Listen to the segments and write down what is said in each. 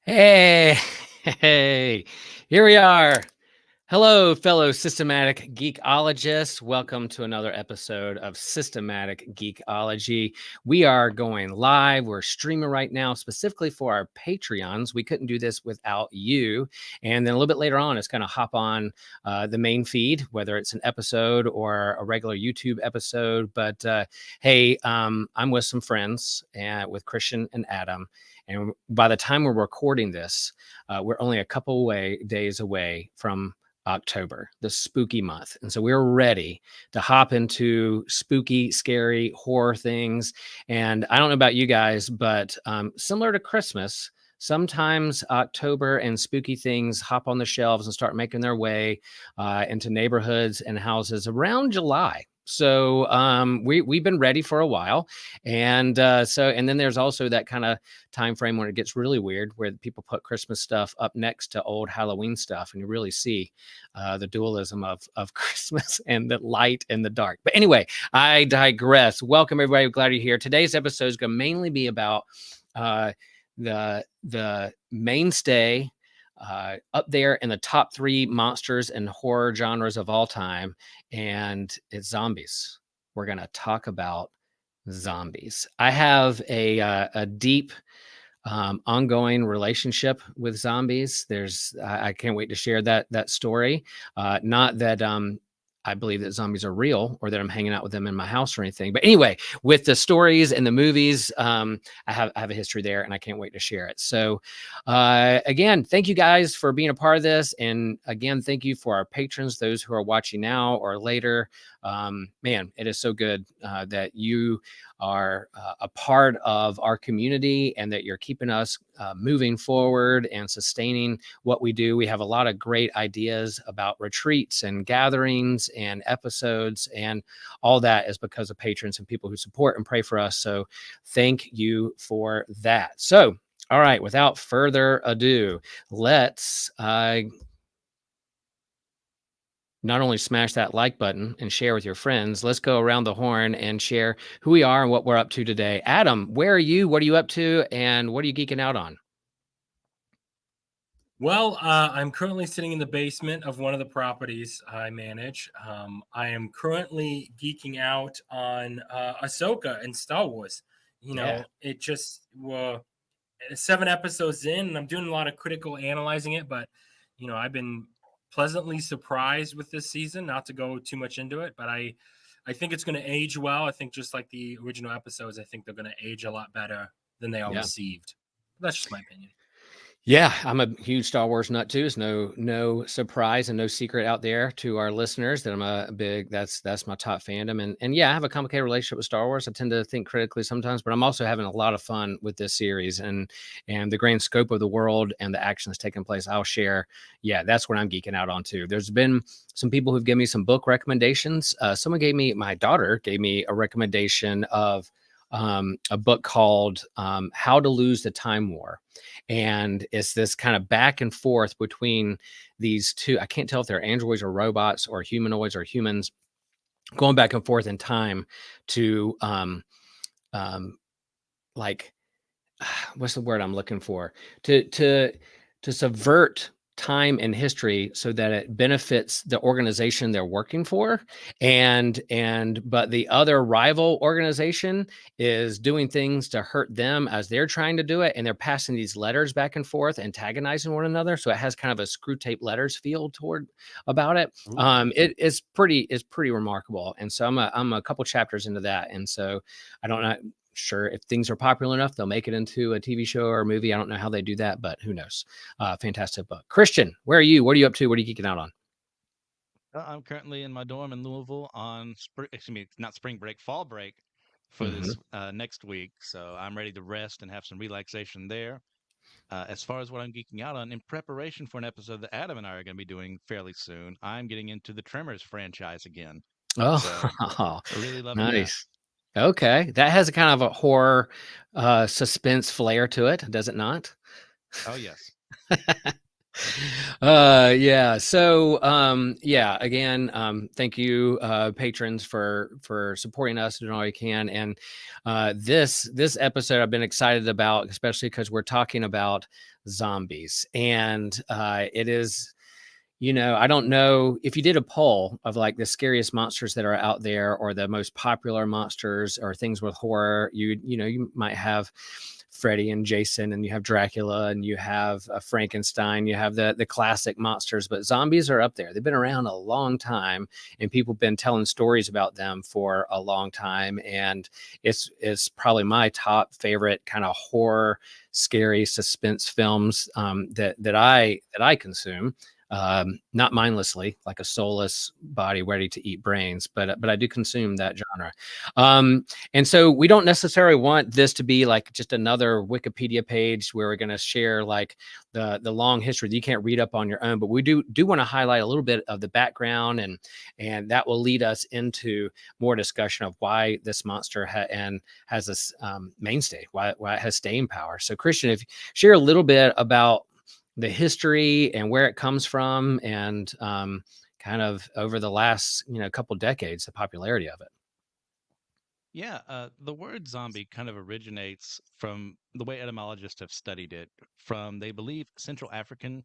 Hey, hey, here we are. Hello, fellow systematic geekologists. Welcome to another episode of Systematic Geekology. We are going live. We're streaming right now, specifically for our Patreons. We couldn't do this without you. And then a little bit later on, it's going to hop on the main feed, whether it's an episode or a regular YouTube episode. But hey, I'm with some friends, with Christian and Adam. And by the time we're recording this, we're only a couple days away from October, the spooky month. And so we're ready to hop into spooky, scary horror things. And I don't know about you guys, but similar to Christmas, sometimes October and spooky things hop on the shelves and start making their way into neighborhoods and houses around July. So we've been ready for a while, and then there's also that kind of time frame when it gets really weird, where people put Christmas stuff up next to old Halloween stuff, and you really see the dualism of Christmas and the light and the dark. But anyway, I digress. Welcome everybody. Glad you're here. Today's episode is going to mainly be about the mainstay. Up there in the top 3 monsters and horror genres of all time, and it's zombies. We're going to talk about zombies. I have a deep ongoing relationship with zombies. I can't wait to share that story. Not that I believe that zombies are real or that I'm hanging out with them in my house or anything. But anyway, with the stories and the movies, I have a history there, and I can't wait to share it. So again, thank you guys for being a part of this. And again, thank you for our patrons, those who are watching now or later. Man, it is so good that you are a part of our community and that you're keeping us moving forward and sustaining what we do. We have a lot of great ideas about retreats and gatherings and episodes, and all that is because of patrons and people who support and pray for us. So thank you for that. So, all right, without further ado, let's not only smash that like button and share with your friends, let's go around the horn and share who we are and what we're up to today. Adam, where are you? What are you up to? And what are you geeking out on? Well, I'm currently sitting in the basement of one of the properties I manage. I am currently geeking out on Ahsoka and Star Wars. It just 7 episodes in, and I'm doing a lot of critical analyzing it, but I've been pleasantly surprised with this season. Not to go too much into it, but I think it's going to age well. I think just like the original episodes, I think they're going to age a lot better than they are received. That's just my opinion. Yeah, I'm a huge Star Wars nut too. It's no surprise and no secret out there to our listeners that I'm a big, that's my top fandom. And yeah, I have a complicated relationship with Star Wars. I tend to think critically sometimes, but I'm also having a lot of fun with this series and the grand scope of the world and the action that's taking place. I'll share. Yeah, that's what I'm geeking out on too. There's been some people who've given me some book recommendations. My daughter gave me a recommendation of a book called How to Lose the Time War. And it's this kind of back and forth between these two. I can't tell if they're androids or robots or humanoids or humans going back and forth in time to like what's the word I'm looking for? To subvert time and history so that it benefits the organization they're working for, but the other rival organization is doing things to hurt them as they're trying to do it, and they're passing these letters back and forth, antagonizing one another. So it has kind of a screw tape letters feel toward about it. It's pretty remarkable. And so I'm a couple chapters into that, and so I don't know. Sure, if things are popular enough, they'll make it into a TV show or a movie. I don't know how they do that, but who knows? Fantastic book. Christian, where are you? What are you up to? What are you geeking out on? I'm currently in my dorm in Louisville on not spring break, fall break for this next week. So I'm ready to rest and have some relaxation there. As far as what I'm geeking out on, in preparation for an episode that Adam and I are going to be doing fairly soon, I'm getting into the Tremors franchise again. Oh, so really loving nice. That. Okay, that has a kind of a horror suspense flair to it, does it not? Oh yes. Yeah. So, yeah, again, thank you, patrons for supporting us, doing all you can. And this episode I've been excited about, especially because we're talking about zombies. And it is, I don't know if you did a poll of like the scariest monsters that are out there or the most popular monsters or things with horror, you might have Freddy and Jason, and you have Dracula, and you have Frankenstein, you have the classic monsters, but zombies are up there. They've been around a long time, and people have been telling stories about them for a long time. And it's probably my top favorite kind of horror, scary suspense films that I consume. Not mindlessly, like a soulless body ready to eat brains, but I do consume that genre. And so we don't necessarily want this to be like just another Wikipedia page where we're going to share like the long history that you can't read up on your own, but we do want to highlight a little bit of the background, and that will lead us into more discussion of why this monster has this mainstay, why it has staying power. So Christian, if you share a little bit about the history and where it comes from, and kind of over the last couple decades, the popularity of it. Yeah, the word zombie kind of originates from the way etymologists have studied it, from they believe Central African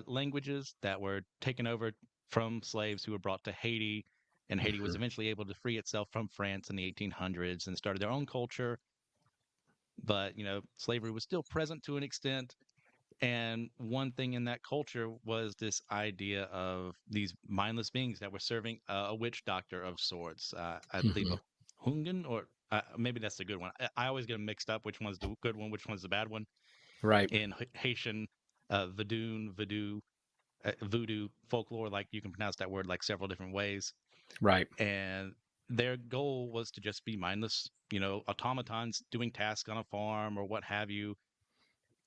languages that were taken over from slaves who were brought to Haiti, and Haiti was Mhm. eventually able to free itself from France in the 1800s and started their own culture. But slavery was still present to an extent, and one thing in that culture was this idea of these mindless beings that were serving a witch doctor of sorts. I believe Mhm. a Hungan, or maybe that's the good one. I always get them mixed up. Which one's the good one? Which one's the bad one? Right. In Haitian, voodoo folklore, like you can pronounce that word like several different ways. Right. And their goal was to just be mindless, automatons doing tasks on a farm or what have you.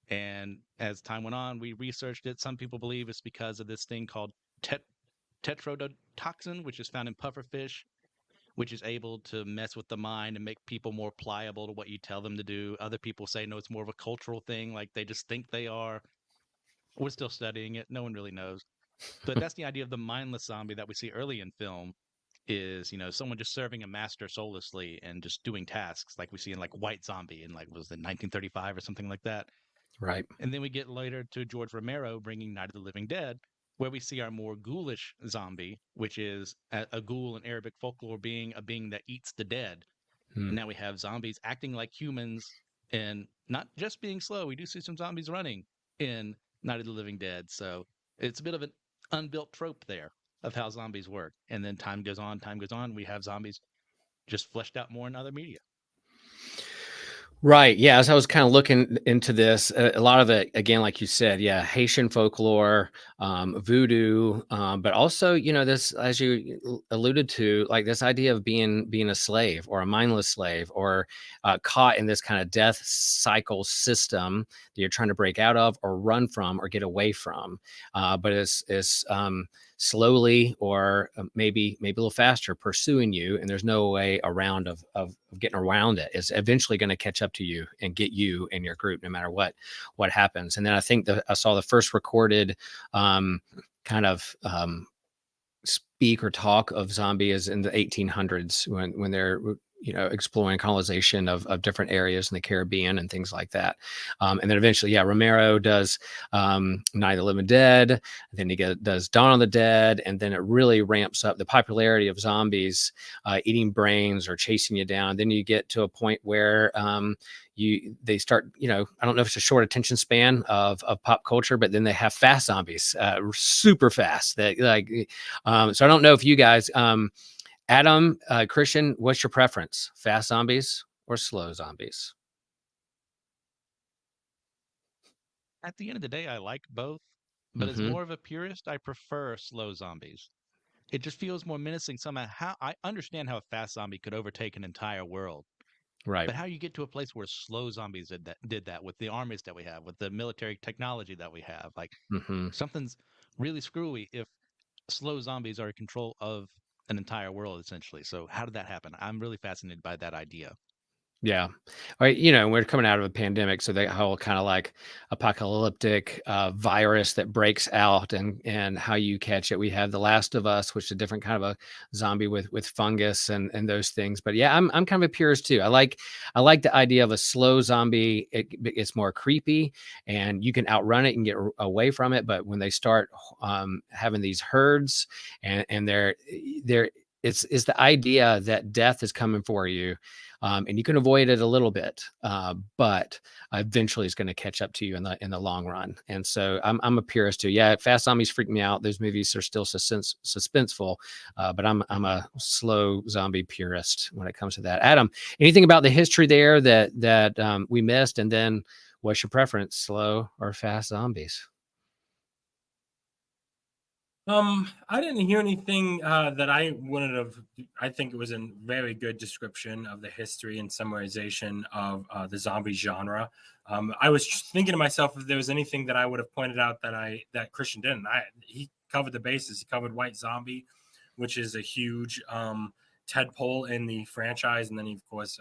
And as time went on, we researched it. Some people believe it's because of this thing called tet- tetrodotoxin, which is found in pufferfish, which is able to mess with the mind and make people more pliable to what you tell them to do. Other people say, no, it's more of a cultural thing, like they just think they are. We're still studying it. No one really knows. But that's the idea of the mindless zombie that we see early in film is, someone just serving a master soullessly and just doing tasks like we see in like White Zombie in like, was it 1935 or something like that. Right. And then we get later to George Romero bringing Night of the Living Dead, where we see our more ghoulish zombie, which is a ghoul in Arabic folklore being a being that eats the dead. Hmm. And now we have zombies acting like humans and not just being slow. We do see some zombies running in Night of the Living Dead. So it's a bit of an unbuilt trope there of how zombies work. And then time goes on, we have zombies just fleshed out more in other media. Right. Yeah. As I was kind of looking into this, a lot of it, again, like you said, yeah, Haitian folklore, voodoo, but also, this, as you alluded to, like this idea of being a slave or a mindless slave, or caught in this kind of death cycle system that you're trying to break out of or run from or get away from. But it's slowly, or maybe a little faster, pursuing you, and there's no way around of getting around it. It's eventually going to catch up to you and get you and your group, no matter what happens. And then I think I saw the first recorded kind of speak or talk of zombies in the 1800s, when they're exploring colonization of different areas in the Caribbean and things like that. And then eventually, yeah, Romero does Night of the Living Dead, then he does Dawn of the Dead, and then it really ramps up the popularity of zombies eating brains or chasing you down. Then you get to a point where they start, I don't know if it's a short attention span of pop culture, but then they have fast zombies, super fast, that like so I don't know if you guys, Adam, Christian, what's your preference? Fast zombies or slow zombies? At the end of the day, I like both, but as Mm-hmm. more of a purist, I prefer slow zombies. It just feels more menacing somehow. How I understand how a fast zombie could overtake an entire world, Right. but how you get to a place where slow zombies did that with the armies that we have, with the military technology that we have, like Mm-hmm. something's really screwy if slow zombies are in control of an entire world essentially. So how did that happen? I'm really fascinated by that idea. Yeah. Right. You know, we're coming out of a pandemic, so that whole kind of like apocalyptic virus that breaks out and how you catch it. We have The Last of Us, which is a different kind of a zombie with fungus and those things. But yeah, I'm kind of a purist too. I like the idea of a slow zombie. It's more creepy, and you can outrun it and get away from it. But when they start having these herds, and they're it's the idea that death is coming for you, and you can avoid it a little bit, but eventually it's going to catch up to you in the long run. And so I'm a purist too. Yeah, fast zombies freak me out. Those movies are still suspenseful, but I'm a slow zombie purist when it comes to that. Adam, anything about the history there that we missed, and then what's your preference, slow or fast zombies? I didn't hear anything that I wouldn't have. I think it was a very good description of the history and summarization of the zombie genre. I was thinking to myself if there was anything that I would have pointed out that Christian didn't. He covered the bases. He covered White Zombie, which is a huge tadpole in the franchise, and then he, of course,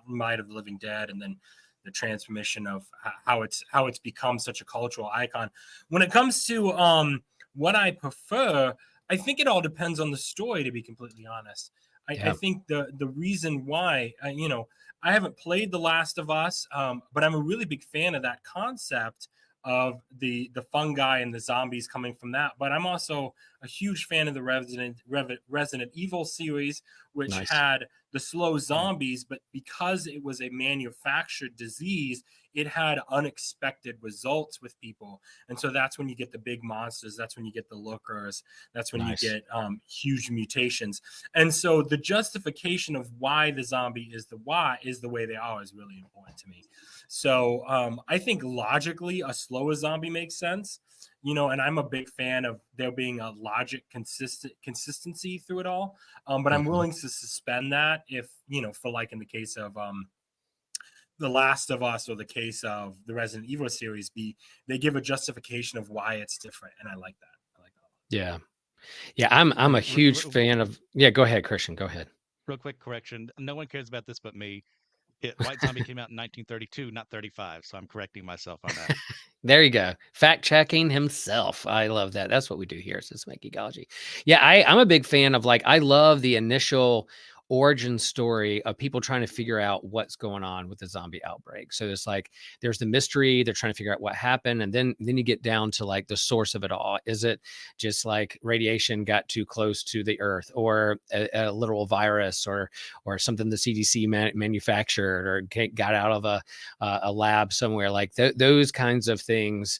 Night of the Living Dead, and then the transformation of how it's become such a cultural icon. When it comes to what I prefer, I think it all depends on the story, to be completely honest. I think the reason why, I haven't played The Last of Us, but I'm a really big fan of that concept of the fungi and the zombies coming from that. But I'm also a huge fan of the Resident Evil series, which Nice. had the slow zombies, but because it was a manufactured disease, it had unexpected results with people. And so that's when you get the big monsters. That's when you get the lookers. That's when Nice. you get huge mutations. And so the justification of why the zombie is the way they are is really important to me. So I think logically a slower zombie makes sense, and I'm a big fan of there being a logic consistency through it all. But I'm Mhm. willing to suspend that if, for like in the case of the Last of Us or the case of the Resident Evil series, they give a justification of why it's different, and I like that. I like that. Yeah. Yeah, I'm a huge fan of. Yeah, go ahead, Christian. Go ahead. Real quick correction. No one cares about this but me. White Zombie came out in 1932, not 35. So I'm correcting myself on that. There you go. Fact checking himself. I love that. That's what we do here at Systematic Geekology. Yeah, I'm a big fan of, like, I love the initial origin story of people trying to figure out what's going on with the zombie outbreak. So it's like there's the mystery, they're trying to figure out what happened, and then you get down to like the source of it all. Is it just like radiation got too close to the earth, or a literal virus, or something the CDC manufactured, or got out of a lab somewhere? Like those kinds of things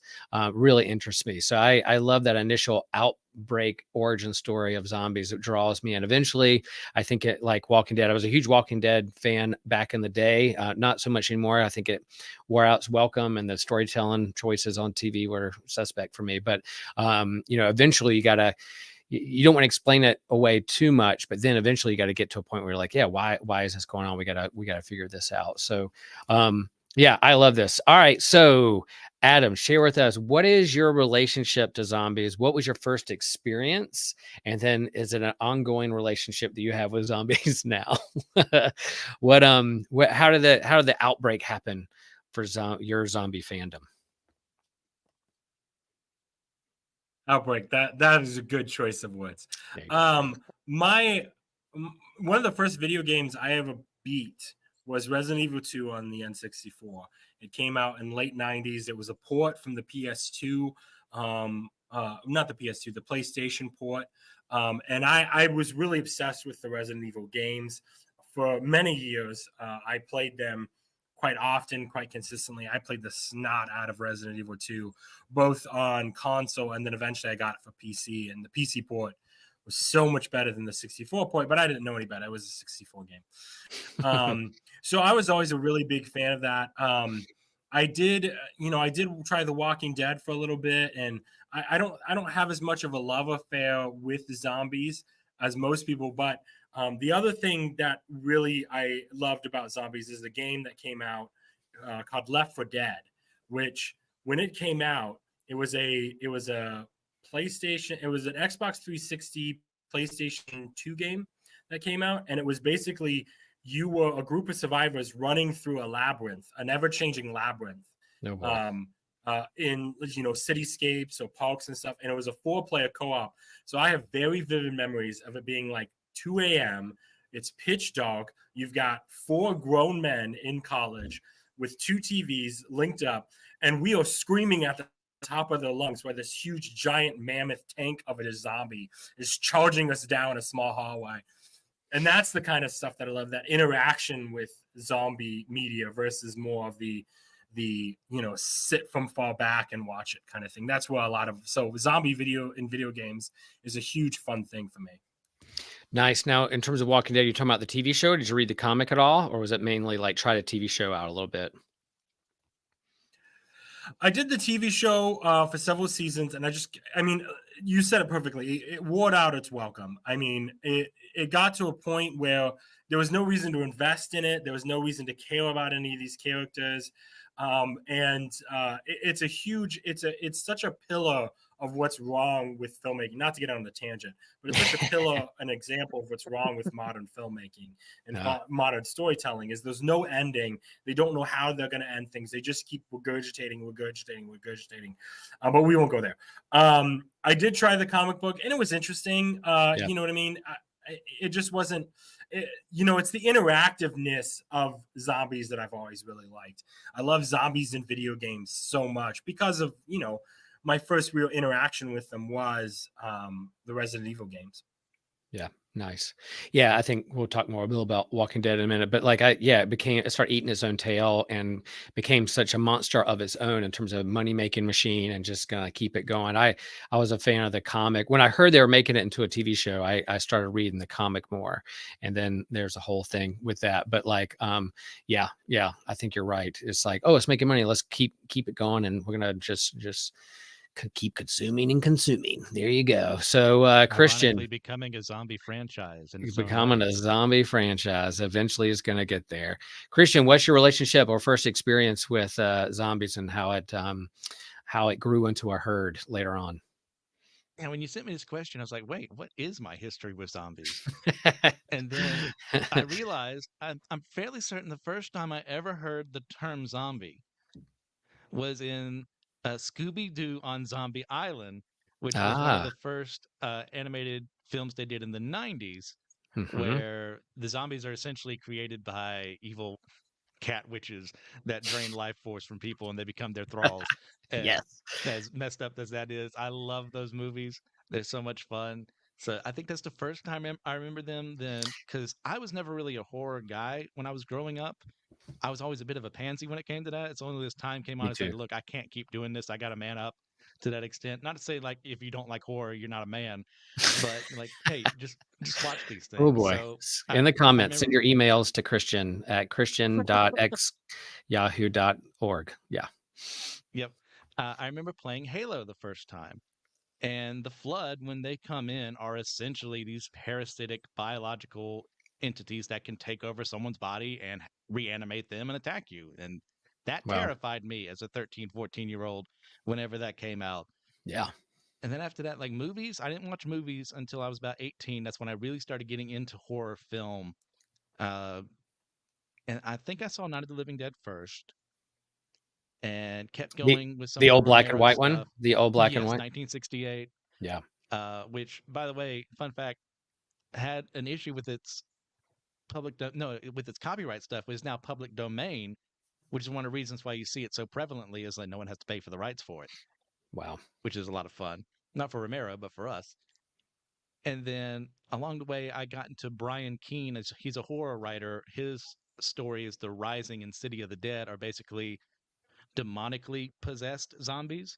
really interest me. So I love that initial outbreak origin story of zombies. It draws me in. Eventually, I think it, like Walking Dead. I was a huge Walking Dead fan back in the day. Not so much anymore. I think it wore out its welcome, and the storytelling choices on TV were suspect for me. But eventually you don't want to explain it away too much, but then eventually you got to get to a point where you're like, yeah, why is this going on? We gotta figure this out. So yeah, I love this. All right. So Adam, share with us, what is your relationship to zombies? What was your first experience? And then is it an ongoing relationship that you have with zombies now? How did the outbreak happen for your zombie fandom? Outbreak. That is a good choice of words. There you go. My one of the first video games I ever beat was Resident Evil 2 on the N64. It came out in late 90s. It was a port from the PS2, not the PS2, the PlayStation port. And I was really obsessed with the Resident Evil games for many years. I played them quite often, quite consistently. I played the snot out of Resident Evil 2, both on console, and then eventually I got it for PC. And the PC port was so much better than the 64 port, but I didn't know any better. It was a 64 game. So I was always a really big fan of that. I did try The Walking Dead for a little bit, and I don't have as much of a love affair with the zombies as most people, but the other thing that really I loved about zombies is the game that came out called Left 4 Dead, which when it came out, it was a PlayStation, it was an Xbox 360 PlayStation 2 game that came out, and it was basically you were a group of survivors running through a labyrinth, an ever-changing labyrinth. No boy. In cityscapes or parks and stuff, and it was a 4-player co-op. So I have very vivid memories of it being like 2 a.m. It's pitch dark. You've got 4 grown men in college with 2 TVs linked up, and we are screaming at the top of their lungs while this huge giant mammoth tank of a zombie is charging us down a small hallway. And that's the kind of stuff that I love, that interaction with zombie media versus more of the sit from far back and watch it kind of thing. That's where so zombie video in video games is a huge fun thing for me. Nice. Now, in terms of Walking Dead, you're talking about the TV show. Did you read the comic at all, or was it mainly like try the TV show out a little bit? I did the TV show for several seasons, and you said it perfectly. It wore out its welcome. I mean, it got to a point where there was no reason to invest in it. There was no reason to care about any of these characters. It's such a pillar of what's wrong with filmmaking. Not to get on the tangent, but it's such a pillar, an example of what's wrong with modern filmmaking and modern storytelling. Is there's no ending. They don't know how they're going to end things. They just keep regurgitating. But we won't go there. I did try the comic book, and it was interesting. You know what I mean? It just wasn't. It's the interactiveness of zombies that I've always really liked. I love zombies in video games so much because of, my first real interaction with them was the Resident Evil games. Yeah. Nice. Yeah. I think we'll talk more about Walking Dead in a minute, but it started eating its own tail and became such a monster of its own in terms of money making machine and just gonna keep it going. I was a fan of the comic. When I heard they were making it into a TV show, I started reading the comic more, and then there's a whole thing with that. But yeah, I think you're right. It's like, oh, it's making money. Let's keep it going. And we're going to just keep consuming and consuming. There you go. So Christian, becoming a zombie franchise, and becoming a zombie franchise eventually is going to get there. Christian, what's your relationship or first experience with zombies and how it grew into a herd later on? And when you sent me this question, I was like, wait, what is my history with zombies? And then I realized I'm fairly certain the first time I ever heard the term zombie was in Scooby-Doo on Zombie Island, which was one of the first animated films they did in the 90s, where the zombies are essentially created by evil cat witches that drain life force from people and they become their thralls. And yes. As messed up as that is, I love those movies. They're so much fun. So I think that's the first time I remember them then, because I was never really a horror guy when I was growing up. I was always a bit of a pansy when it came to that. It's only this time came on and said, look, I can't keep doing this. I got to man up to that extent. Not to say like, if you don't like horror, you're not a man, but like, hey, just watch these things. Oh boy. So, in the comments, send your emails to Christian at christian.x.yahoo.org. Yeah. Yep. I remember playing Halo the first time. And the Flood, when they come in, are essentially these parasitic biological entities that can take over someone's body and reanimate them and attack you. And that terrified me as a 13, 14-year-old whenever that came out. Yeah. And then after that, like movies, I didn't watch movies until I was about 18. That's when I really started getting into horror film. And I think I saw Night of the Living Dead first. And kept going with some the of old black and white stuff. one. The old black and white. 1968. Yeah. Which, by the way, fun fact, had an issue with its with its copyright stuff. It is now public domain, which is one of the reasons why you see it so prevalently, is that no one has to pay for the rights for it. Wow. Which is a lot of fun, not for Romero, but for us. And then along the way, I got into Brian Keene. He's a horror writer. His stories, The Rising and City of the Dead, are basically demonically possessed zombies.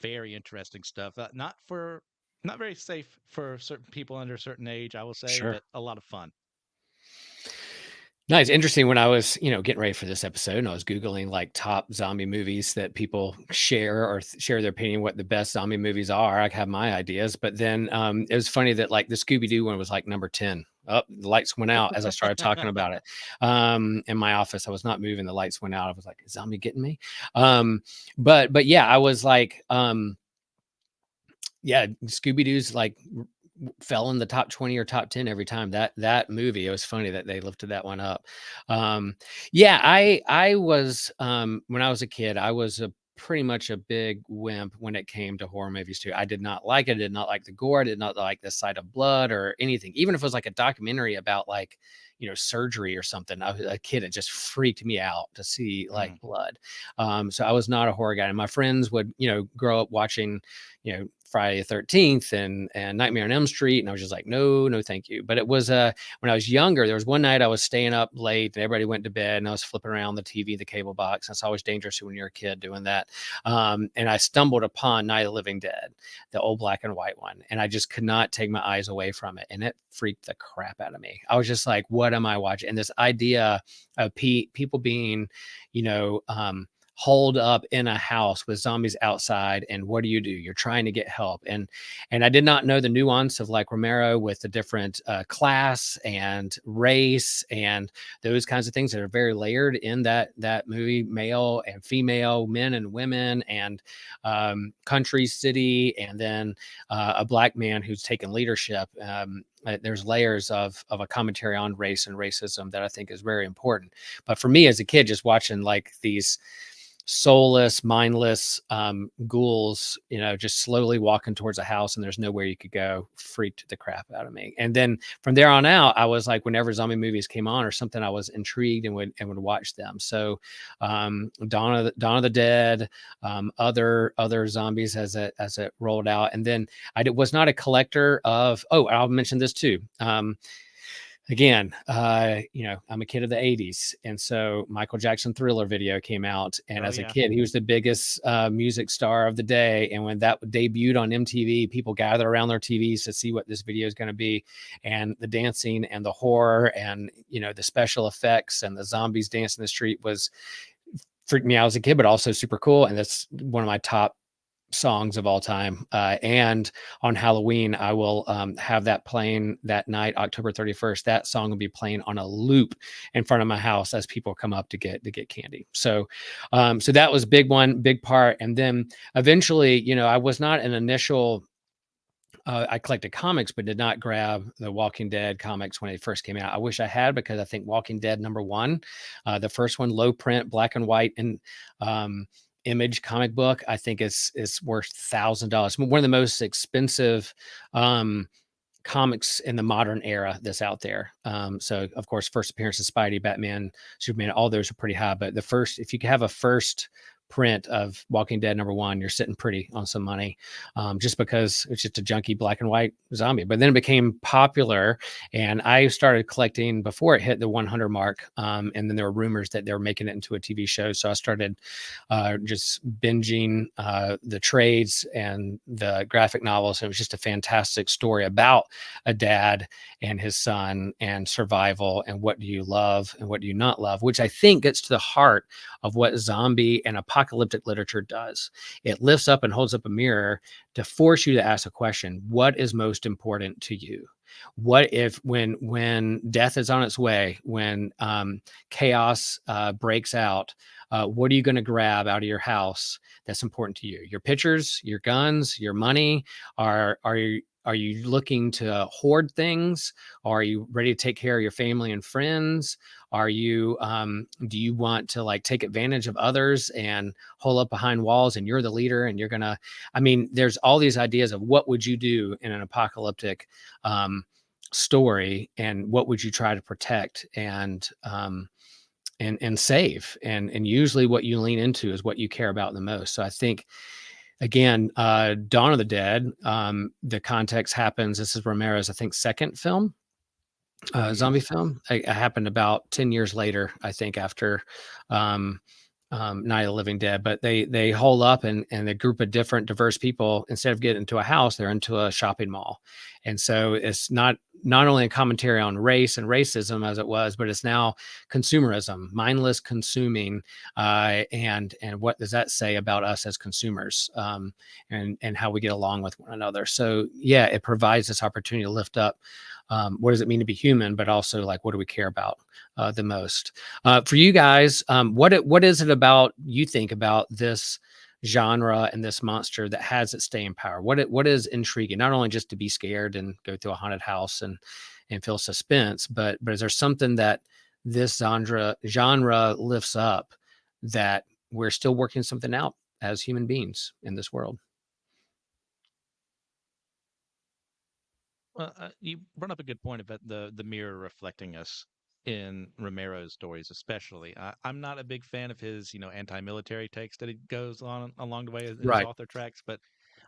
Very interesting stuff. Not very safe for certain people under a certain age, I will say, but a lot of fun. Nice. Interesting. When I was, getting ready for this episode, and I was Googling like top zombie movies that people share their opinion, what the best zombie movies are. I have my ideas, but then it was funny that like the Scooby-Doo one was like number 10. Oh, the lights went out as I started talking about it. In my office, I was not moving. The lights went out. I was like, is zombie getting me? But yeah, I was like, yeah, Scooby-Doo's like fell in the top 20 or top 10 every time. That movie, it was funny that they lifted that one up. Yeah, I was when I was a kid, I was pretty much a big wimp when it came to horror movies too. I did not like it. I did not like the gore. I did not like the sight of blood or anything. Even if it was like a documentary about like, surgery or something. I was a kid. It just freaked me out to see like blood. So I was not a horror guy. And my friends would, grow up watching, Friday the 13th and Nightmare on Elm Street. And I was just like, no, thank you. But it was, when I was younger, there was one night I was staying up late and everybody went to bed and I was flipping around the TV, the cable box. That's always dangerous when you're a kid doing that. And I stumbled upon Night of the Living Dead, the old black and white one. And I just could not take my eyes away from it. And it freaked the crap out of me. I was just like, what am I watching? And this idea of people being, holed up in a house with zombies outside, and what do? You're trying to get help. And I did not know the nuance of like Romero with the different class and race and those kinds of things that are very layered in that movie, male and female, men and women, and country, city, and then a black man who's taken leadership. There's layers of a commentary on race and racism that I think is very important. But for me as a kid, just watching like these soulless, mindless ghouls, just slowly walking towards a house and there's nowhere you could go, freaked the crap out of me. And then from there on out, I was like, whenever zombie movies came on or something, I was intrigued and would watch them. So Dawn of the Dead, other zombies as it rolled out. And then I was not a collector of, I'll mention this too. Again, I'm a kid of the 80s. And so Michael Jackson Thriller video came out. And as a kid, he was the biggest music star of the day. And when that debuted on MTV, people gathered around their TVs to see what this video is going to be. And the dancing and the horror and, the special effects and the zombies dancing in the street freaked me out as a kid, but also super cool. And that's one of my top songs of all time. And on Halloween, I will have that playing that night, October 31st. That song will be playing on a loop in front of my house as people come up to get candy. So so that was big part. And then eventually, I was not an initial I collected comics, but did not grab the Walking Dead comics when they first came out. I wish I had, because I think Walking Dead #1, the first one, low print, black and white, and Image comic book, I think is worth $1,000. One of the most expensive comics in the modern era that's out there. So of course, first appearance of Spidey, Batman, Superman, all those are pretty high. But if you could have a first print of Walking Dead #1, you're sitting pretty on some money, just because it's just a junky black and white zombie. But then it became popular, and I started collecting before it hit the 100 mark. And then there were rumors that they were making it into a TV show. So I started just binging the trades and the graphic novels. It was just a fantastic story about a dad and his son and survival, and what do you love and what do you not love, which I think gets to the heart of what zombie and apocalyptic literature does. It lifts up and holds up a mirror to force you to ask a question: what is most important to you? What if when death is on its way, when chaos breaks out, what are you going to grab out of your house that's important to you? Your pictures, your guns, your money? Are you looking to hoard things? Are you ready to take care of your family and friends? Are you, do you want to like take advantage of others and hole up behind walls and you're the leader and you're gonna, there's all these ideas of what would you do in an apocalyptic story, and what would you try to protect and save, and usually what you lean into is what you care about the most. So I think, again, Dawn of the Dead, the context happens, this is Romero's, I think, second film, zombie film. It happened about 10 years later, I think, after Night of the Living Dead. But they hole up, and a group of different diverse people, instead of getting into a house, they're into a shopping mall. And so it's not only a commentary on race and racism as it was, but it's now consumerism, mindless consuming, and what does that say about us as consumers, and how we get along with one another. So yeah, it provides this opportunity to lift up what does it mean to be human, but also like, what do we care about the most? For you guys, what is it about, you think, about this genre and this monster that has its staying power? What is intriguing? Not only just to be scared and go through a haunted house and feel suspense, but is there something that this genre lifts up that we're still working something out as human beings in this world? Well, you brought up a good point about the mirror reflecting us in Romero's stories, especially. I'm not a big fan of his, anti-military takes that he goes on along the way in his Right. author tracks. But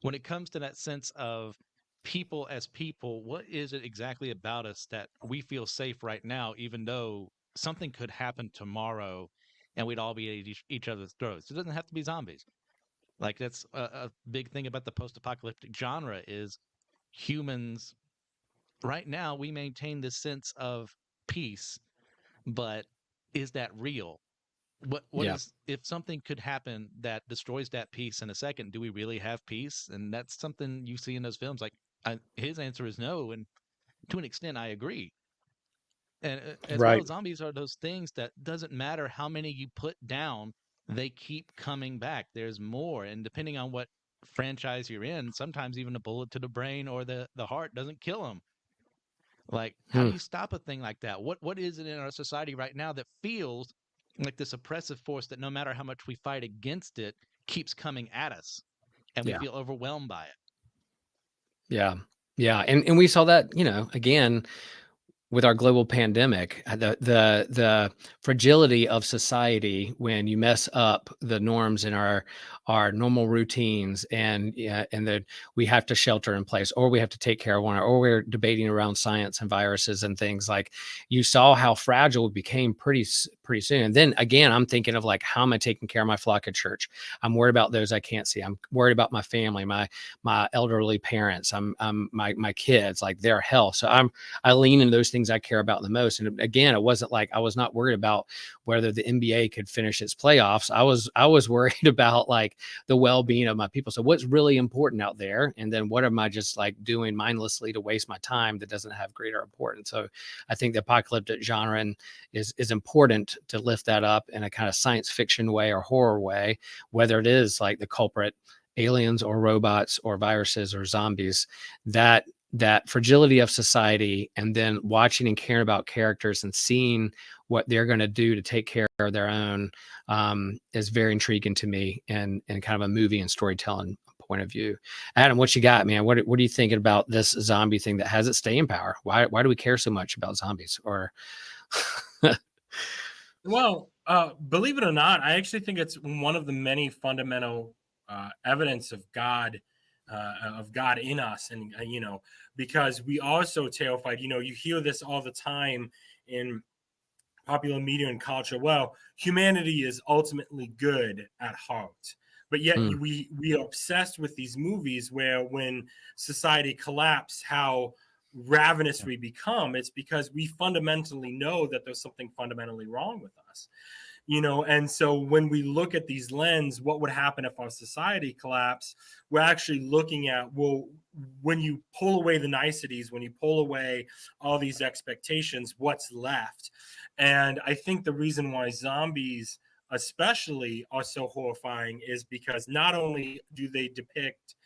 when it comes to that sense of people as people, what is it exactly about us that we feel safe right now, even though something could happen tomorrow and we'd all be at each other's throats? It doesn't have to be zombies. Like that's a big thing about the post-apocalyptic genre is humans right now we maintain this sense of peace, but is that real? What Yeah. is if something could happen that destroys that peace in a second, do we really have peace? And that's something you see in those films. Like his answer is no, and to an extent I agree. And as well, Right. zombies are those things that doesn't matter how many you put down, they keep coming back. There's more, and depending on what franchise you're in, sometimes even a bullet to the brain or the heart doesn't kill them. Like, how do Hmm. you stop a thing like that? What is it in our society right now that feels like this oppressive force that no matter how much we fight against it, keeps coming at us and we Yeah. feel overwhelmed by it? Yeah. Yeah. And we saw that, again, with our global pandemic, the fragility of society when you mess up the norms in our normal routines, and that we have to shelter in place, or we have to take care of one, or we're debating around science and viruses and things. Like, you saw how fragile it became pretty soon. And then again, I'm thinking of like, how am I taking care of my flock at church? I'm worried about those I can't see. I'm worried about my family, my elderly parents. I'm my kids, like their health. So I lean into those things I care about the most. And again, it wasn't like I was not worried about whether the NBA could finish its playoffs. I was worried about like the well-being of my people. So what's really important out there? And then what am I just like doing mindlessly to waste my time that doesn't have greater importance? So I think the apocalyptic genre is important to lift that up in a kind of science fiction way or horror way, whether it is like the culprit, aliens or robots or viruses or zombies, that fragility of society, and then watching and caring about characters and seeing what they're going to do to take care of their own, is very intriguing to me, and kind of a movie and storytelling point of view. Adam, what you got, man? What are you thinking about this zombie thing that has its staying power? Why do we care so much about zombies? Or Well, believe it or not, I actually think it's one of the many fundamental evidence of God in us, and because we are so terrified. You hear this all the time in popular media and culture. Well, humanity is ultimately good at heart, but yet Hmm. we are obsessed with these movies where when society collapses, how ravenous we become. It's because we fundamentally know that there's something fundamentally wrong with us. And so when we look at these lens, what would happen if our society collapsed? We're actually looking at, well, when you pull away the niceties, when you pull away all these expectations, what's left? And I think the reason why zombies especially are so horrifying is because not only do they depict,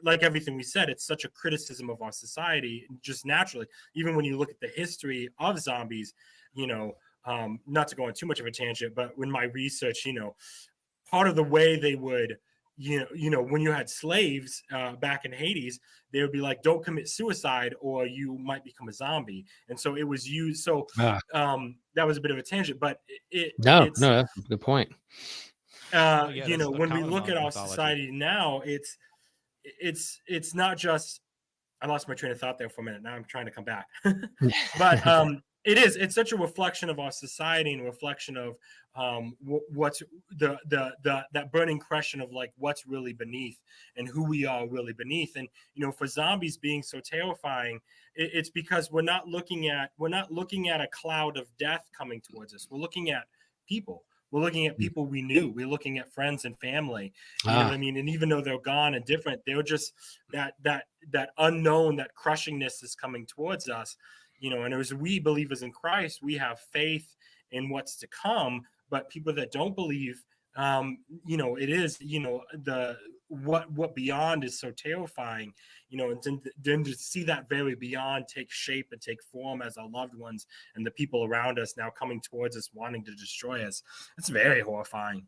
like everything we said, it's such a criticism of our society just naturally. Even when you look at the history of zombies, not to go on too much of a tangent, but when my research, part of the way they would, when you had slaves back in Hades, they would be like, don't commit suicide or you might become a zombie. And so it was used. So Ah, that was a bit of a tangent, but no, it's, that's a good point. Oh yeah, that's the when we common look at our mythology. society now, it's not just, I lost my train of thought there for a minute. Now I'm trying to come back. But it's such a reflection of our society and a reflection of what's that burning question of like what's really beneath and who we are really beneath. And for zombies being so terrifying, it's because we're not looking at a cloud of death coming towards us. We're looking at people. We're looking at people we knew. We're looking at friends and family. You know what Ah, I mean? And even though they're gone and different, they're just that unknown, that crushingness is coming towards us. And as we believers in Christ, we have faith in what's to come. But people that don't believe it is, the what beyond is so terrifying, and then to see that very beyond take shape and take form as our loved ones and the people around us now coming towards us wanting to destroy us. It's very horrifying.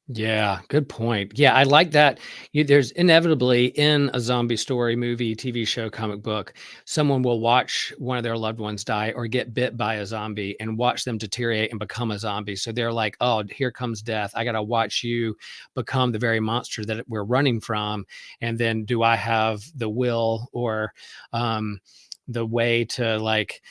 Yeah, good point. Yeah, I like that. There's inevitably in a zombie story, movie, TV show, comic book, someone will watch one of their loved ones die or get bit by a zombie and watch them deteriorate and become a zombie. So they're like, oh, here comes death. I got to watch you become the very monster that we're running from. And then do I have the will or the way to like,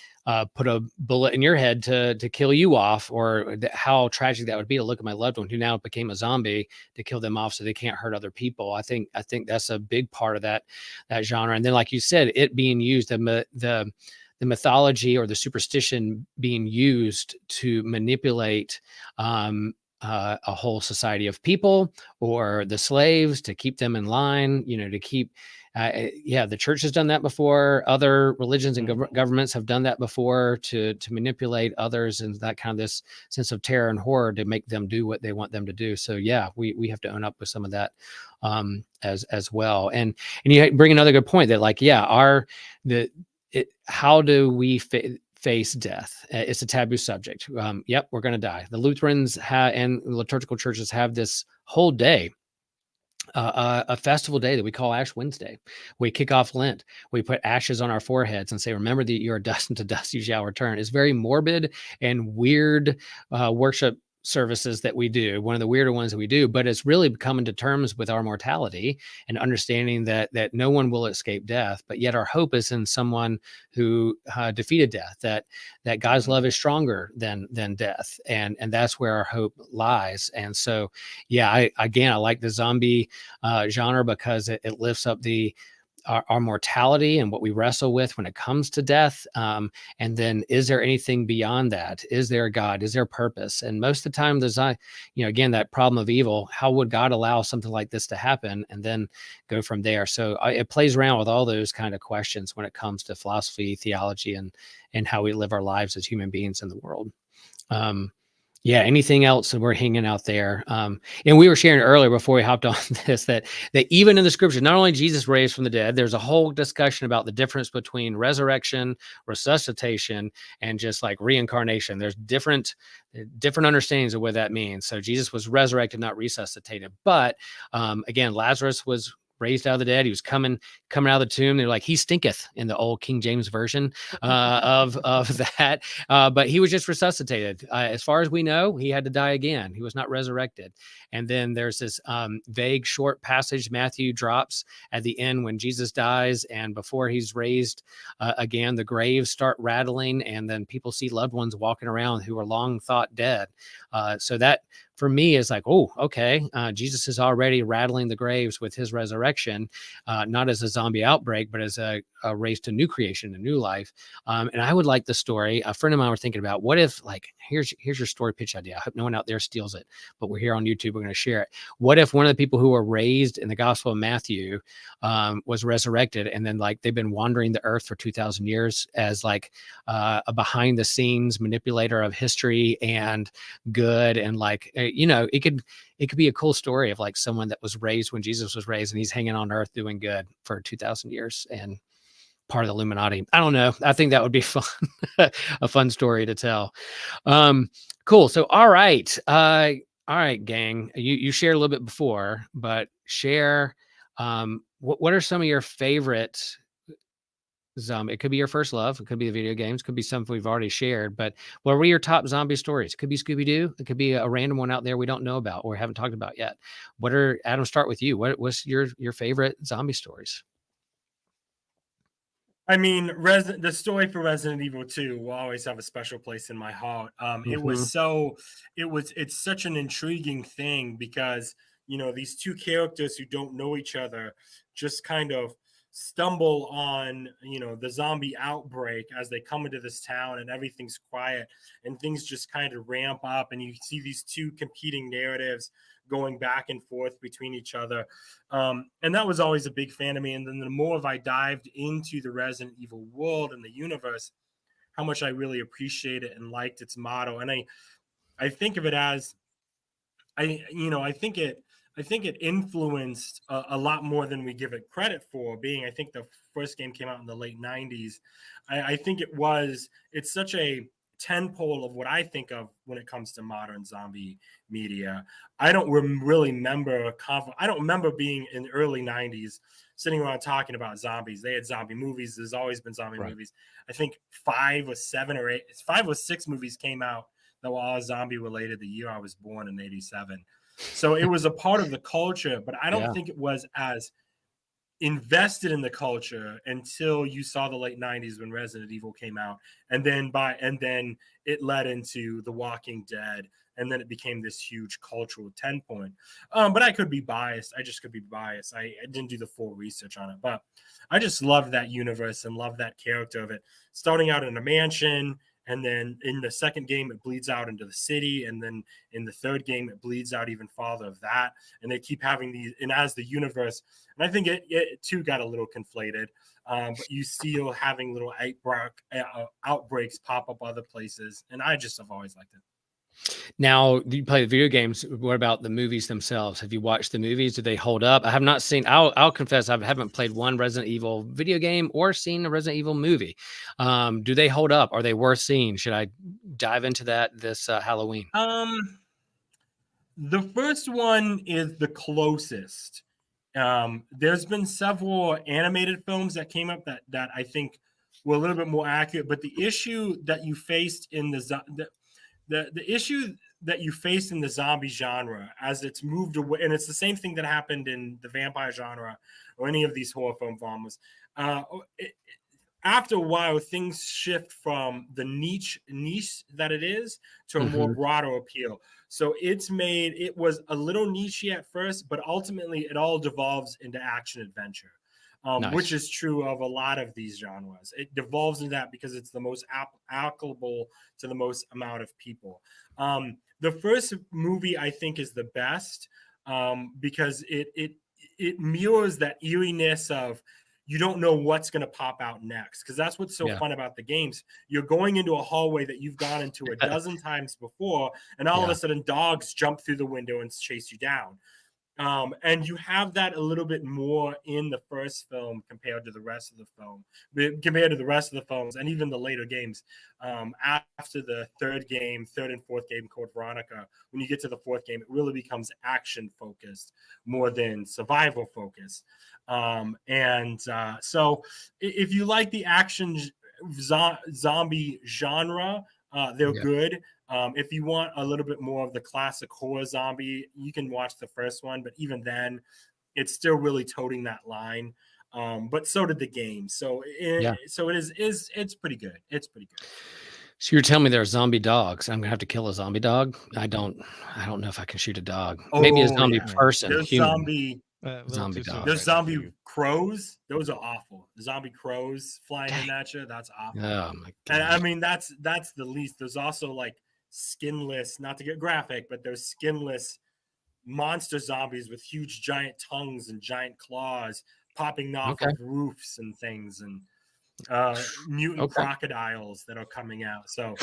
put a bullet in your head to kill you off, or how tragic that would be to look at my loved one who now became a zombie, to kill them off so they can't hurt other people. I think that's a big part of that genre. And then, like you said, it being used, the mythology or the superstition being used to manipulate a whole society of people, or the slaves, to keep them in line, to keep the church has done that before. Other religions and governments have done that before to manipulate others, and that kind of this sense of terror and horror to make them do what they want them to do. So yeah, we have to own up with some of that as well. And you bring another good point that, like, yeah, how do we face death? It's a taboo subject. Yep, we're going to die. The Lutherans and liturgical churches have this whole day, a festival day that we call Ash Wednesday. We kick off Lent. We put ashes on our foreheads and say, remember that you are dust, and to dust you shall return. It's very morbid and weird worship services that we do, one of the weirder ones that we do, but it's really coming to terms with our mortality and understanding that no one will escape death, but yet our hope is in someone who defeated death, that God's love is stronger than death, and that's where our hope lies. And so yeah, I like the zombie genre because it lifts up our mortality and what we wrestle with when it comes to death. And then, is there anything beyond that? Is there a God? Is there purpose? And most of the time, there's again, that problem of evil. How would God allow something like this to happen? And then go from there. So it plays around with all those kind of questions when it comes to philosophy, theology, and how we live our lives as human beings in the world. Yeah, anything else that we're hanging out there? And we were sharing earlier before we hopped on this, that even in the scriptures, not only Jesus raised from the dead, there's a whole discussion about the difference between resurrection, resuscitation, and just like reincarnation. There's different understandings of what that means. So Jesus was resurrected, not resuscitated. But again, Lazarus was raised out of the dead. He was coming out of the tomb. They're like, he stinketh in the old King James version of that. But he was just resuscitated. As far as we know, he had to die again. He was not resurrected. And then there's this vague short passage Matthew drops at the end when Jesus dies, and before he's raised again, the graves start rattling, and then people see loved ones walking around who were long thought dead. So that, for me, is like, oh, okay, Jesus is already rattling the graves with his resurrection, not as a zombie outbreak, but as a race to new creation, a new life. And I would like the story. A friend of mine were thinking about, what if, like, here's your story pitch idea. I hope no one out there steals it, but we're here on YouTube. We're going to share it. What if one of the people who were raised in the Gospel of Matthew was resurrected, and then, like, they've been wandering the earth for 2,000 years as like a behind the scenes manipulator of history and good, and like, it could be a cool story of like someone that was raised when Jesus was raised, and he's hanging on earth doing good for 2,000 years and part of the Illuminati. I don't know. I think that would be fun, a fun story to tell. Cool. So, all right, gang. You shared a little bit before, but share. What are some of your favorite zombie? It could be your first love. It could be the video games. It could be something we've already shared. But what were your top zombie stories? It could be Scooby-Doo. It could be a random one out there we don't know about or haven't talked about yet. Adam, start with you. What's your favorite zombie stories? I mean, the story for Resident Evil 2 will always have a special place in my heart. It's such an intriguing thing because, these two characters who don't know each other just kind of stumble on, the zombie outbreak as they come into this town, and everything's quiet and things just kind of ramp up, and you see these two competing narratives going back and forth between each other. And that was always a big fan of me. And then the more I dived into the Resident Evil world and the universe, how much I really appreciate it and liked its motto. And I think of it as I think it influenced a lot more than we give it credit for. Being, I think the first game came out in the late '90s. I think it's such a tentpole of what I think of when it comes to modern zombie media. I don't really remember. I don't remember being in the early '90s sitting around talking about zombies. They had zombie movies. There's always been zombie Right. movies. I think 5 or 6 movies came out that were all zombie related the year I was born in '87. So it was a part of the culture, but I don't Yeah. think it was as invested in the culture until you saw the late '90s when Resident Evil came out, and then it led into The Walking Dead, and then it became this huge cultural 10 point. But I could be biased. I just could be biased. I didn't do the full research on it, but I just love that universe and love that character of it. Starting out in a mansion, and then in the second game it bleeds out into the city, and then in the third game it bleeds out even farther of that, and they keep having these, and as the universe, and I think it too got a little conflated, but you still having little outbreaks pop up other places, and I just have always liked it. Now, you play the video games. What about the movies themselves? Have you watched the movies? Do they hold up? I have not seen. I'll confess, I haven't played one Resident Evil video game or seen a Resident Evil movie. Do they hold up? Are they worth seeing? Should I dive into that this Halloween? The first one is the closest. There's been several animated films that came up that I think were a little bit more accurate, but the issue that you faced in the issue that you faced in the zombie genre as it's moved away, and it's the same thing that happened in the vampire genre or any of these horror film dramas. Uh, After a while, things shift from the niche that it is to a more Mhm. broader appeal. So it was a little niche at first, but ultimately it all devolves into action adventure, which Nice. is true of a lot of these genres. It devolves into that because it's the most applicable to the most amount of people. The first movie I think is the best, because it mirrors that eeriness of you don't know what's going to pop out next, because that's what's so Yeah. fun about the games. You're going into a hallway that you've gone into a dozen times before, and all of Yeah. a sudden dogs jump through the window and chase you down. And you have that a little bit more in the first film compared to the rest of the film, compared to the rest of the films, and even the later games. After the third and fourth game, Code Veronica, when you get to the fourth game, it really becomes action focused more than survival focused. So, if you like the action zombie genre, they're Yeah. good. If you want a little bit more of the classic horror zombie, you can watch the first one, but even then, it's still really toting that line. But so did the game. Yeah. So it's pretty good. It's pretty good. So you're telling me there are zombie dogs. I'm gonna have to kill a zombie dog. I don't know if I can shoot a dog. Maybe a Oh zombie yeah, Man, person, there's human, a little zombie too soon dog. there's right now for zombie you. crows. Those are awful. The zombie crows flying in Dang. at you. That's awful. Oh my And I gosh. mean that's the least. There's also like skinless, not to get graphic, but there's skinless monster zombies with huge giant tongues and giant claws popping off Okay. of roofs and things, and mutant Okay. crocodiles that are coming out. So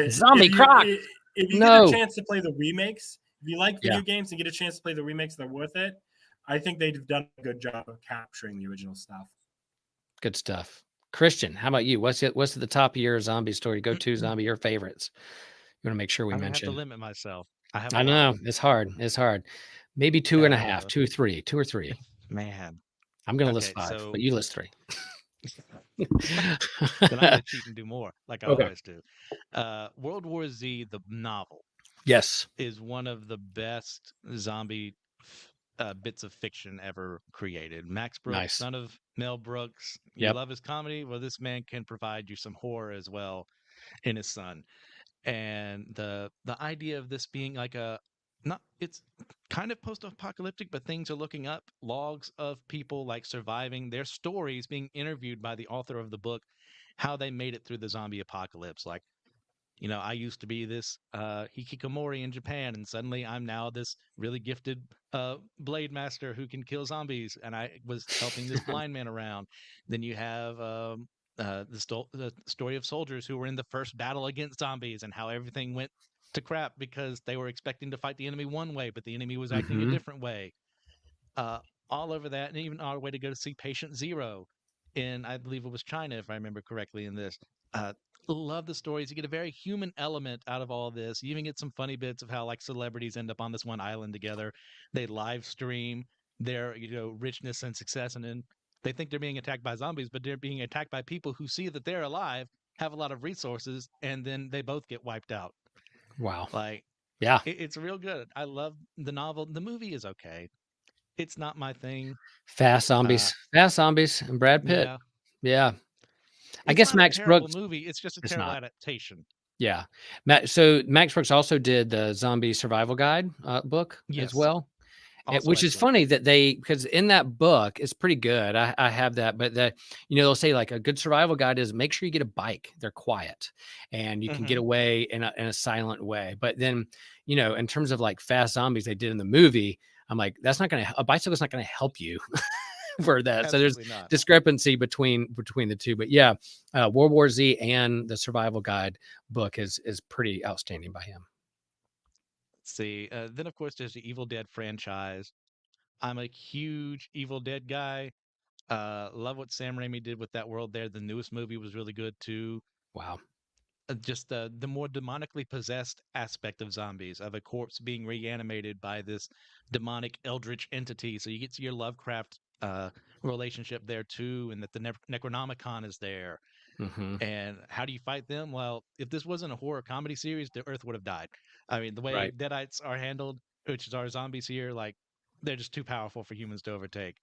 Zombie croc. if you get a No. chance to play the remakes, if you like Yeah. video games and get a chance to play the remakes, they're worth it. I think they've done a good job of capturing the original stuff. Good stuff. Christian, how about you? What's at the top of your zombie story? Go to zombie, your favorites. You want to make sure we I'm gonna have to mention. limit myself. I have a I lot. know it's hard. It's hard. Maybe two and a half, Uh, 2 or 3, 2 or 3. Man. I'm gonna list Okay, 5, but so you list 3. then I'm gonna cheat and do more, like I Okay. always do. World War Z, the novel, Yes. is one of the best zombie bits of fiction ever created. Max Brooks, Nice. son of Mel Brooks. You Yep. love his comedy? Well, this man can provide you some horror as well in his son. And the idea of this being like a not it's kind of post-apocalyptic, but things are looking up. Logs of people like surviving their stories being interviewed by the author of the book, how they made it through the zombie apocalypse. Like, I used to be this hikikomori in Japan, and suddenly I'm now this really gifted blade master who can kill zombies, and I was helping this blind man around. Then you have the story of soldiers who were in the first battle against zombies and how everything went to crap because they were expecting to fight the enemy one way, but the enemy was acting a Mhm. different way. Uh, all over that, and even our way to go to see Patient Zero in, I believe it was China, if I remember correctly. In this, uh, love the stories. You get a very human element out of all this. You even get some funny bits of how like celebrities end up on this one island together. They live stream their richness and success, and then they think they're being attacked by zombies, but they're being attacked by people who see that they're alive, have a lot of resources, and then they both get wiped out. Wow. Like Yeah. it's real good. I love the novel. The movie is okay. It's not my thing. Fast Uh, zombies. Fast zombies and Brad Pitt. yeah, Yeah. I it's guess not a Max terrible Brooks. movie. It's just a It's terrible not. adaptation. Yeah. So Max Brooks also did the Zombie Survival Guide book as Yes, well. also Which is excellent. funny that because in that book it's pretty good. I have that, but they'll say like a good survival guide is make sure you get a bike. They're quiet and you can get Hmm. away in a silent way. But then, in terms of like fast zombies they did in the movie, I'm like, a bicycle's not going to help you for that. So there's Absolutely not. discrepancy between the two. But yeah, World War Z and the Survival Guide book is pretty outstanding by him. Let's see. Then, of course, there's the Evil Dead franchise. I'm a huge Evil Dead guy. Love what Sam Raimi did with that world there. The newest movie was really good too. Wow. Just the more demonically possessed aspect of zombies, of a corpse being reanimated by this demonic eldritch entity. So you get to your Lovecraft relationship there too, and that the Necronomicon is there. Hmm. And how do you fight them? Well, if this wasn't a horror comedy series, the Earth would have died. I mean, the way Right. Deadites are handled, which is our zombies here, like they're just too powerful for humans to overtake.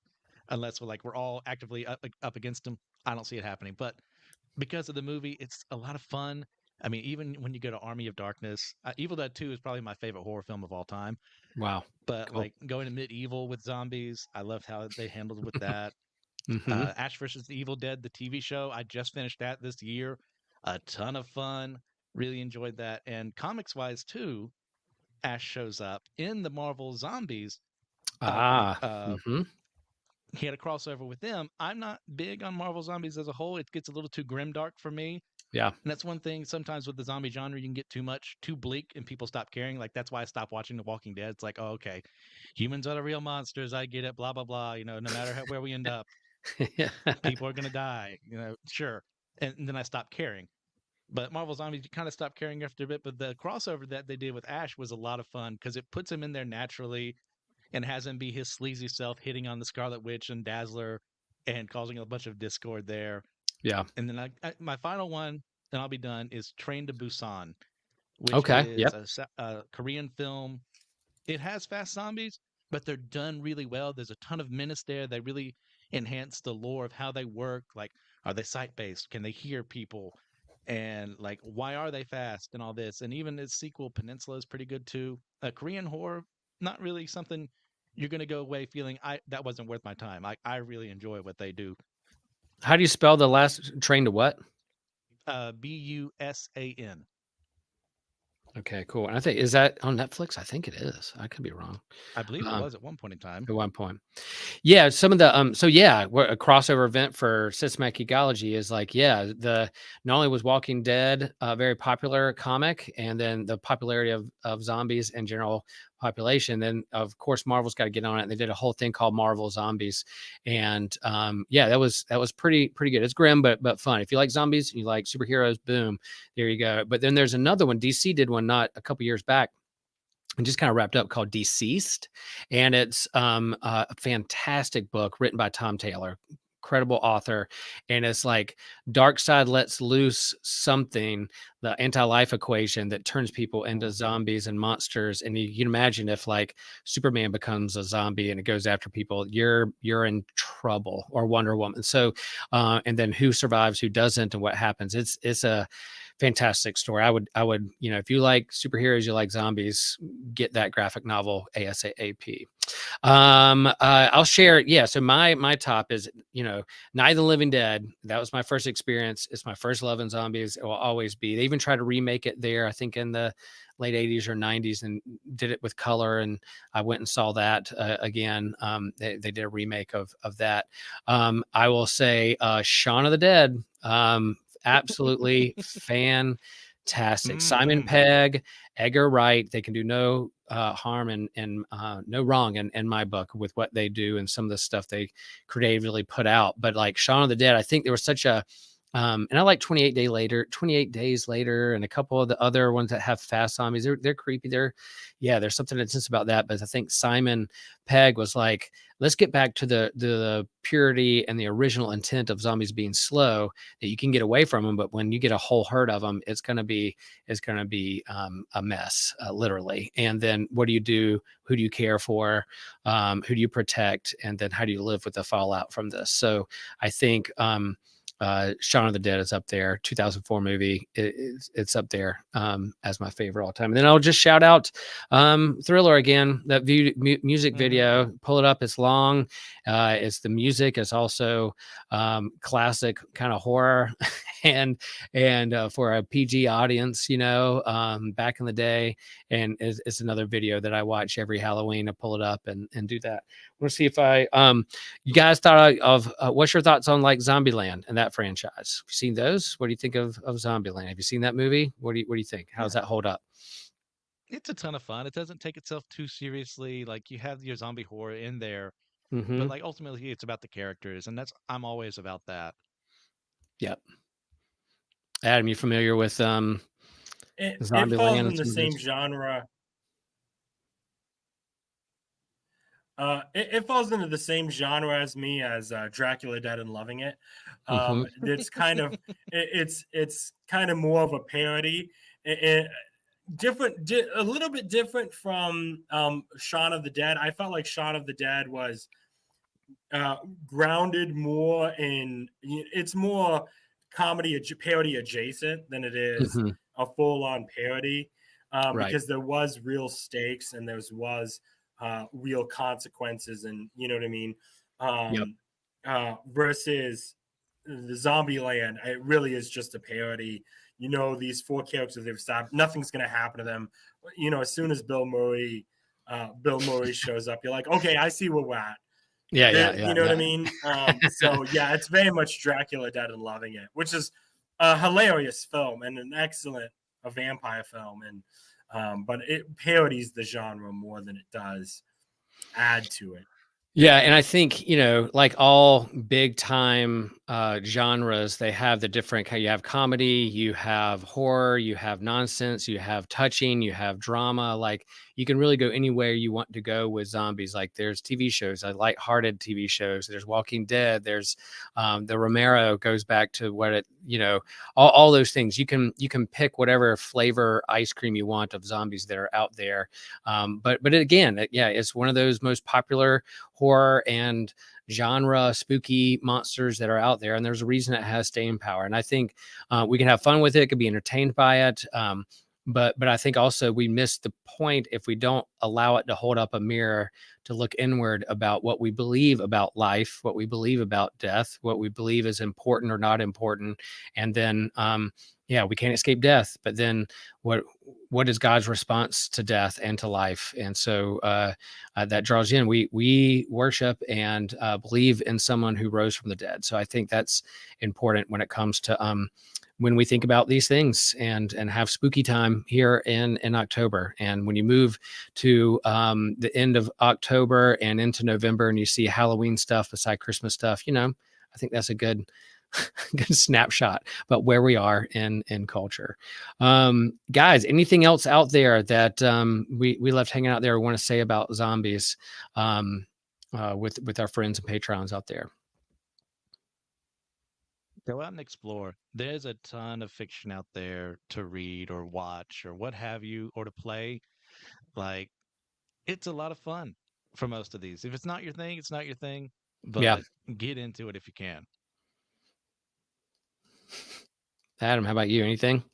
Unless we're all actively up against them, I don't see it happening. But because of the movie, it's a lot of fun. I mean, even when you go to Army of Darkness, Evil Dead 2 is probably my favorite horror film of all time. Wow. But Cool. like going to medieval with zombies, I loved how they handled with that. Hmm. Ash versus the Evil Dead, the TV show, I just finished that this year. A ton of fun. Really enjoyed that. And comics wise, too, Ash shows up in the Marvel Zombies book. Hmm. He had a crossover with them. I'm not big on Marvel Zombies as a whole. It gets a little too grimdark for me. Yeah. And that's one thing sometimes with the zombie genre, you can get too much, too bleak, and people stop caring. Like, that's why I stopped watching The Walking Dead. It's like, oh, okay, humans are the real monsters. I get it, blah, blah, blah. No matter where we end up, Yeah. people are going to die, sure. And then I stopped caring. But Marvel Zombies, you kind of stopped caring after a bit. But the crossover that they did with Ash was a lot of fun because it puts him in there naturally and has him be his sleazy self hitting on the Scarlet Witch and Dazzler and causing a bunch of discord there. Yeah. And then my final one, and I'll be done, is Train to Busan, which Okay. is Yep. a Korean film. It has fast zombies, but they're done really well. There's a ton of menace there. They really enhance the lore of how they work. Like, are they sight based? Can they hear people? And like, why are they fast and all this? And even its sequel, Peninsula, is pretty good too. Korean horror, not really something you're going to go away feeling that wasn't worth my time. I really enjoy what they do. How do you spell the last Train to what? Busan. Okay, cool. And I think, is that on Netflix? I think it is. I could be wrong. I believe it was at one point in time. At one point. Yeah, some of the so yeah, a crossover event for systematic ecology is like, yeah, not only was Walking Dead a very popular comic, and then the popularity of zombies and general population, then of course Marvel's got to get on it, and they did a whole thing called Marvel Zombies. And yeah, that was pretty good. It's grim but fun. If you like zombies, you like superheroes, boom, there you go. But then there's another one. DC did one not a couple years back and just kind of wrapped up, called Deceased. And it's a fantastic book written by Tom Taylor, incredible author. And it's like Darkseid lets loose something, the anti-life equation that turns people into zombies and monsters. And you can imagine if like Superman becomes a zombie and it goes after people, you're in trouble, or Wonder Woman. So and then who survives, who doesn't, and what happens. It's a fantastic story. I would, if you like superheroes, you like zombies, get that graphic novel ASAP. I'll share. Yeah. So my top is, Night of the Living Dead. That was my first experience. It's my first love in zombies. It will always be. They even tried to remake it there, I think in the late 80s or 90s, and did it with color. And I went and saw that again. They did a remake of that. I will say Shaun of the Dead. Absolutely fantastic. Simon Pegg, Edgar Wright, they can do no harm and no wrong in my book with what they do and some of the stuff they creatively put out. But like Shaun of the Dead, I think there was such a and I like 28 Days Later, and a couple of the other ones that have fast zombies. They're creepy. There's something intense about that. But I think Simon Pegg was like, let's get back to the purity and the original intent of zombies being slow, that you can get away from them. But when you get a whole herd of them, it's gonna be a mess, literally. And then what do you do? Who do you care for? Who do you protect? And then how do you live with the fallout from this? So I think Shaun of the Dead is up there. 2004 movie. It's up there as my favorite all time. And then I'll just shout out Thriller again. That music video. Pull it up. It's long. It's the music. It's also classic kind of horror, and for a PG audience, back in the day. And it's another video that I watch every Halloween. I pull it up and do that. We'll see if you guys thought of what's your thoughts on like Zombieland and that franchise? Have you seen those? What do you think of Zombieland? Have you seen that movie? What do you think? How does that hold up? It's a ton of fun. It doesn't take itself too seriously. Like you have your zombie horror in there, Mm-hmm. but like ultimately it's about the characters, and I'm always about that. Yep. Adam, you familiar with it falls in the same genre. It falls into the same genre as me as Dracula Dead and Loving It. It's kind of it's kind of more of a parody. A little bit different from Shaun of the Dead. I felt like Shaun of the Dead was grounded more in, it's more comedy parody adjacent than it is a full-on parody, because there was real stakes and there was real consequences, and you know what I mean. Versus the Zombieland, it really is just a parody. These four characters they've stopped, nothing's gonna happen to them. As soon as Bill Murray shows up, you're like, okay, I see where we're at. You know what I mean? So yeah, it's very much Dracula Dead and Loving It, which is a hilarious film and an excellent vampire film, and but it parodies the genre more than it does add to it. Yeah, and I think, like all big time genres, they have the different you have comedy, you have horror, you have nonsense, you have touching, you have drama. Like you can really go anywhere you want to go with zombies. Like there's TV shows, lighthearted TV shows. There's Walking Dead. There's the Romero goes back to what it, all those things. You can pick whatever flavor ice cream you want of zombies that are out there. But again, it's one of those most popular horror and genre spooky monsters that are out there, and there's a reason it has staying power. And I think we can have fun with it, could be entertained by it, but I think also we miss the point if we don't allow it to hold up a mirror to look inward about what we believe about life, what we believe about death, what we believe is important or not important. And then we can't escape death, but then what is God's response to death and to life? And so that draws in. We worship and believe in someone who rose from the dead. So I think that's important when it comes to when we think about these things and have spooky time here in October. And when you move to the end of October and into November and you see Halloween stuff beside Christmas stuff, I think that's a good snapshot about where we are in culture. Guys, anything else out there that we left hanging out there we want to say about zombies with our friends and patrons out there? Go out and explore. There's a ton of fiction out there to read or watch or what have you, or to play. Like, it's a lot of fun for most of these. If it's not your thing, it's not your thing. But get into it if you can. Adam, how about you? Anything?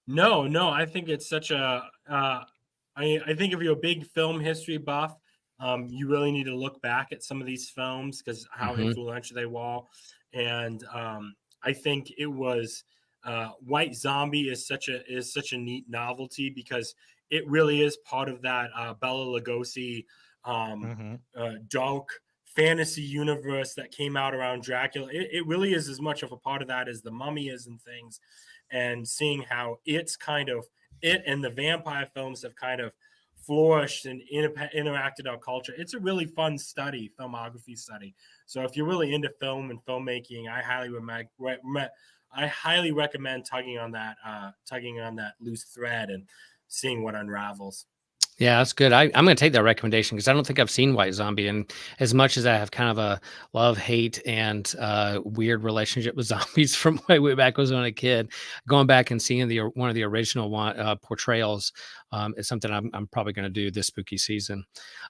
No. I think it's such a. I think if you're a big film history buff, you really need to look back at some of these films because how influential they were. And I think it was White Zombie is such a neat novelty because it really is part of that Bela Lugosi dark fantasy universe that came out around Dracula. It really is as much of a part of that as the Mummy is and things, and seeing how it and the vampire films have kind of flourished and interacted our culture. It's a really fun filmography study. So if you're really into film and filmmaking, I highly recommend tugging on that loose thread and seeing what unravels. Yeah, that's good. I'm going to take that recommendation because I don't think I've seen White Zombie. And as much as I have kind of a love, hate, and weird relationship with zombies from way back when I was a kid, going back and seeing one of the original portrayals is something I'm probably going to do this spooky season.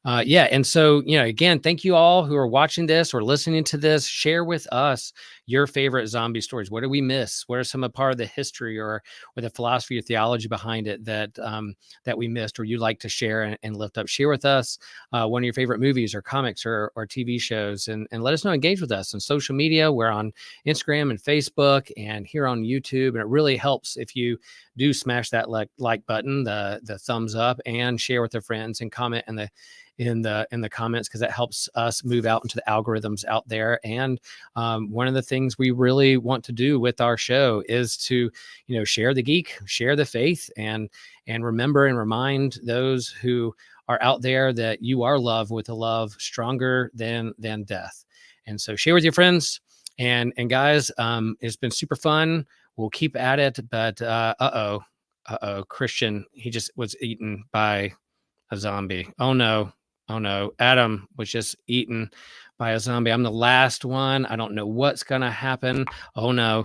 Yeah. And so, again, thank you all who are watching this or listening to this. Share with us your favorite zombie stories. What did we miss? What are some part of the history or the philosophy or theology behind it that we missed or you'd like to share and lift up? Share with us one of your favorite movies or comics or TV shows, and let us know. Engage with us on social media. We're on Instagram and Facebook and here on YouTube. And it really helps if you do smash that like button, the thumbs up, and share with your friends and comment in the comments, because that helps us move out into the algorithms out there. And one of the things we really want to do with our show is to share the geek, share the faith, and remember and remind those who are out there that you are loved with a love stronger than death. And so share with your friends and guys. It's been super fun. We'll keep at it, but Christian, he just was eaten by a zombie. Oh no, Adam was just eaten by a zombie. I'm the last one. I don't know what's gonna happen. Oh no.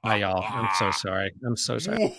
Bye, y'all. I'm so sorry. I'm so sorry.